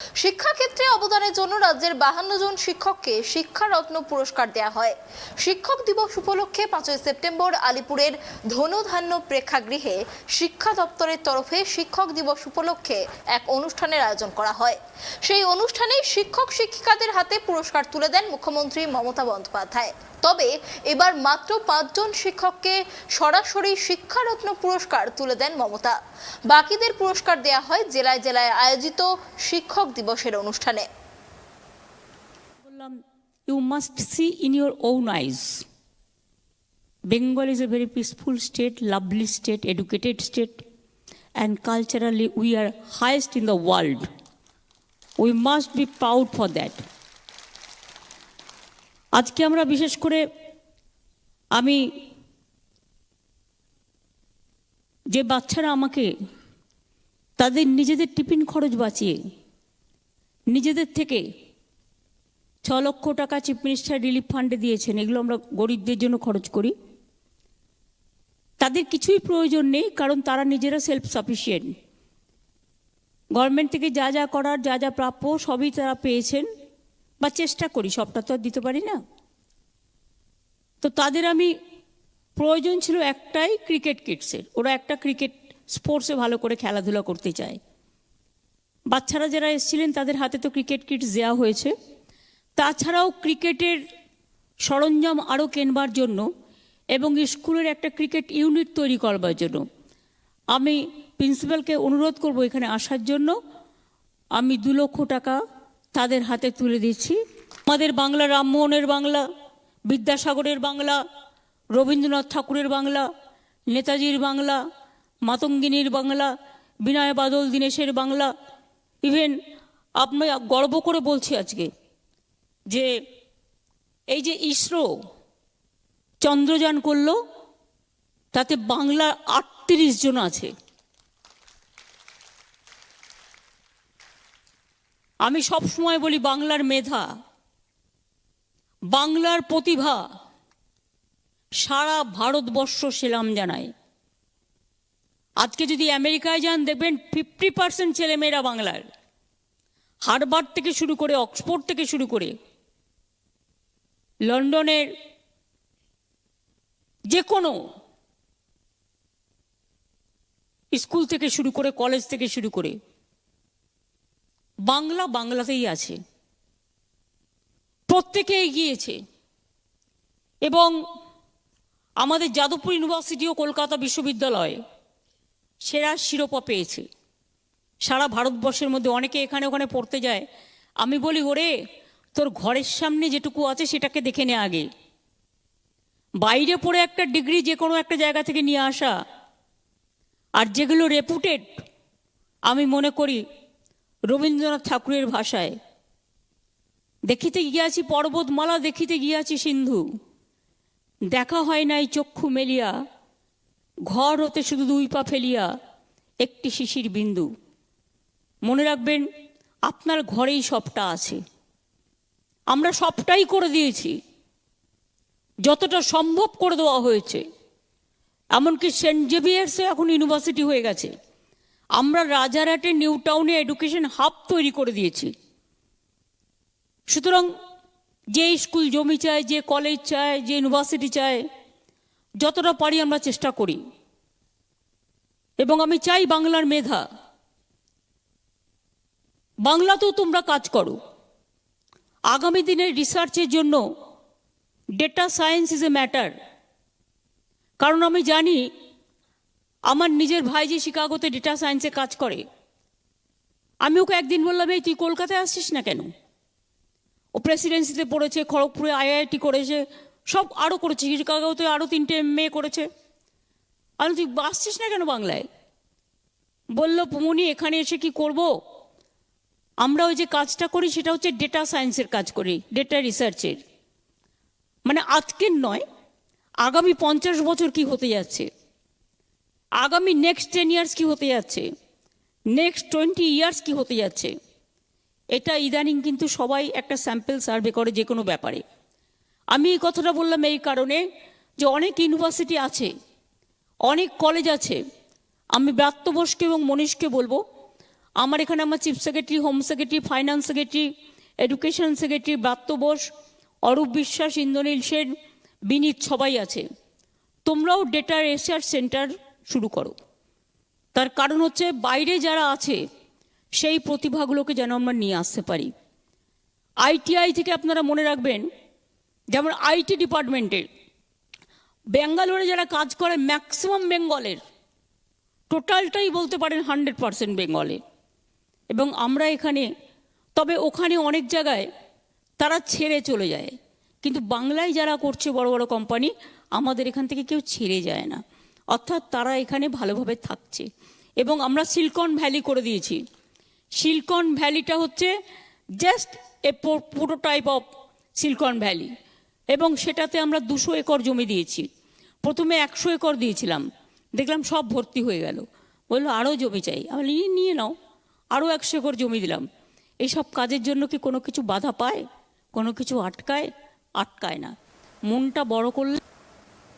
শিক্ষাক্ষেত্রে অবদানের জন্য রাজ্যের 52 জন শিক্ষককে শিক্ষারত্ন পুরস্কার দেওয়া হয়। শিক্ষক দিবস উপলক্ষে 5 সেপ্টেম্বর আলিপুরের ধনধান্য প্রেক্ষাগৃহে শিক্ষা দপ্তরের তরফে শিক্ষক দিবস উপলক্ষে এক অনুষ্ঠানের আয়োজন করা হয়। সেই অনুষ্ঠানে শিক্ষক শিক্ষিকাদের হাতে পুরস্কার তুলে দেন মুখ্যমন্ত্রী মমতা বন্দ্যোপাধ্যায়। তবে এবার মাত্র 5 জন শিক্ষককে সরাসরি শিক্ষারত্ন পুরস্কার তুলে দেন মমতা। বাকিদের পুরস্কার দেওয়া হয় জেলায় জেলায় আয়োজিত শিক্ষক দিবসের অনুষ্ঠানে। You must see in your own eyes. Bengal is a very peaceful state, lovely state, educated state, and culturally we are highest in the world. We must be proud for that. আজকে আমরা বিশেষ করে আমি যে বাচ্চারা আমাকে তাদের নিজেদের টিফিন খরচ বাঁচিয়ে নিজেদের থেকে 6 লক্ষ টাকা চিফ মিনিস্টার রিলিফ ফান্ডে দিয়েছেন, এগুলো আমরা গরিবদের জন্য খরচ করি। তাদের কিছুই প্রয়োজন নেই, কারণ তারা নিজেরা সেলফ সাফিসিয়েন্ট। গভর্নমেন্ট থেকে যা যা করার, যা যা প্রাপ্য সবই তারা পেয়েছেন, বা চেষ্টা করি, সবটা তো আর দিতে পারি না। তো তাদের আমি প্রয়োজন ছিল একটাই, ক্রিকেট কিটসের। ওরা একটা ক্রিকেট স্পোর্টসে ভালো করে খেলাধুলা করতে চায়। বাচ্চারা যারা এসেছিলেন তাদের হাতে তো ক্রিকেট কিটস দেওয়া হয়েছে। তাছাড়াও ক্রিকেটের সরঞ্জাম আরও কেনবার জন্য এবং স্কুলের একটা ক্রিকেট ইউনিট তৈরি করবার জন্য আমি প্রিন্সিপালকে অনুরোধ করব এখানে আসার জন্য। আমি 2 লক্ষ টাকা তাদের হাতে তুলে দিচ্ছি। আমাদের বাংলা, রামমোহনের বাংলা, বিদ্যাসাগরের বাংলা, রবীন্দ্রনাথ ঠাকুরের বাংলা, নেতাজির বাংলা, মাতঙ্গিনীর বাংলা, বিনয় বাদল দীনেশের বাংলা, ইভেন আমি গর্ব করে বলছি আজকে যে এই যে ইসরো চন্দ্রযান করলো তাতে বাংলার 38 জন আছে। আমি সব সময় বলি বাংলার মেধা, বাংলার প্রতিভা সারা ভারতবর্ষ সেলাম জানায়। আজকে যদি আমেরিকায় যান দেখবেন 50% ছেলেমেয়েরা বাংলার। হার্ভার্ড থেকে শুরু করে, অক্সফোর্ড থেকে শুরু করে, লন্ডনের যে কোনো স্কুল থেকে শুরু করে, কলেজ থেকে শুরু করে, বাংলা বাংলাতেই আছে, প্রত্যেকে এগিয়েছে। এবং আমাদের যাদবপুর ইউনিভার্সিটি ও কলকাতা বিশ্ববিদ্যালয় সেরা শিরোপা পেয়েছে সারা ভারতবর্ষের মধ্যে। অনেকে এখানে ওখানে পড়তে যায়, আমি বলি ওরে তোর ঘরের সামনে যেটুকু আছে সেটাকে দেখে নে আগে। বাইরে পড়ে একটা ডিগ্রি যে কোনো একটা জায়গা থেকে নিয়ে আসা, আর যেগুলো রেপুটেড, আমি মনে করি রবীন্দ্রনাথ ঠাকুরের ভাষায়, দেখিতে গিয়াছি পর্বতমালা, দেখিতে গিয়াছি সিন্ধু, দেখা হয় নাই চক্ষু মেলিয়া, ঘর হতে শুধু 2 পা ফেলিয়া একটি শিশির বিন্দু। মনে রাখবেন আপনার ঘরেই সবটা আছে। আমরা সবটাই করে দিয়েছি, যতটা সম্ভব করে দেওয়া হয়েছে। এমনকি সেন্ট জেভিয়ার্সে এখন ইউনিভার্সিটি হয়ে গেছে। আমরা রাজারহাটে নিউ টাউনে এডুকেশন হাব তৈরি করে দিয়েছি। সুতরাং যে স্কুল জমি চায়, যে কলেজ চায়, যে ইউনিভার্সিটি চায়, যতটা পারি আমরা চেষ্টা করি। এবং আমি চাই বাংলার মেধা, বাংলাতেও তোমরা কাজ করো। আগামী দিনের রিসার্চের জন্য data science is a matter. কারণ আমি জানি আমার নিজের ভাই যে শিকাগোতে ডেটা সায়েন্সে কাজ করে, আমি ওকে একদিন বললাম এই তুই কলকাতায় আসছিস না কেন? ও প্রেসিডেন্সিতে পড়েছে, খড়গপুরে IIT করেছে, সব আরও করেছে, শিকাগোতে আরও 3টে MA করেছে। আমি তুই আসছিস না কেন বাংলায়? বললো পুমনি এখানে এসে কি করব, আমরা ওই যে কাজটা করি সেটা হচ্ছে ডেটা সায়েন্সের কাজ করি, ডেটা রিসার্চের। মানে আজকের নয়, আগামী 50 বছর কি হতে যাচ্ছে, আগামী নেক্সট 10 ইয়ার্স কি হতে যাচ্ছে, নেক্সট 20 ইয়ার্স কি হতে যাচ্ছে, এটা ইদানিং কিন্তু সবাই একটা স্যাম্পল সার্ভে করে যে কোনো ব্যাপারে। আমি এই কথাটা বললাম এই কারণে যে অনেক ইউনিভার্সিটি আছে, অনেক কলেজ আছে। আমি ব্রাত্য বোসকে এবং মনীষকে বলবো আমার এখানে আমার chief secretary, home secretary, finance secretary, education secretary Bratya Bose, Arup Biswas, Indranil Sen, বিনীত সবাই আছে। তোমরাও ডেটা রিসার্চ সেন্টার শুরু করো। তার কারণ হচ্ছে বাইরে যারা আছে সেই প্রতিভাগুলোকে যেন আমরা নিয়ে আসতে পারি। আইটিআই থেকে আপনারা মনে রাখবেন, যেমন আইটি ডিপার্টমেন্টের ব্যাঙ্গালোরে যারা কাজ করে ম্যাক্সিমাম বেঙ্গলের, টোটালটাই বলতে পারেন 100% বেঙ্গলে। এবং আমরা এখানে, তবে ওখানে অনেক জায়গায় তারা ছেড়ে চলে যায়, কিন্তু বাংলায় যারা করছে বড় বড় কোম্পানি, আমাদের এখান থেকে কেউ ছেড়ে যায় না, অর্থাৎ তারা এখানে ভালোভাবে থাকছে। এবং আমরা সিলিকন ভ্যালি করে দিয়েছি। সিলিকন ভ্যালিটা হচ্ছে just a prototype of silicon valley, এবং সেটাতে আমরা 200 একর জমি দিয়েছি। প্রথমে 100 একর দিয়েছিলাম, দেখলাম সব ভর্তি হয়ে গেল, বললো আরও জমি চাই। আমি নিয়ে নাও, আরও 100 একর জমি দিলাম। এইসব কাজের জন্য কি কোনো কিছু বাধা পায়? কোনো কিছু আটকায় না। মনটা বড় করলে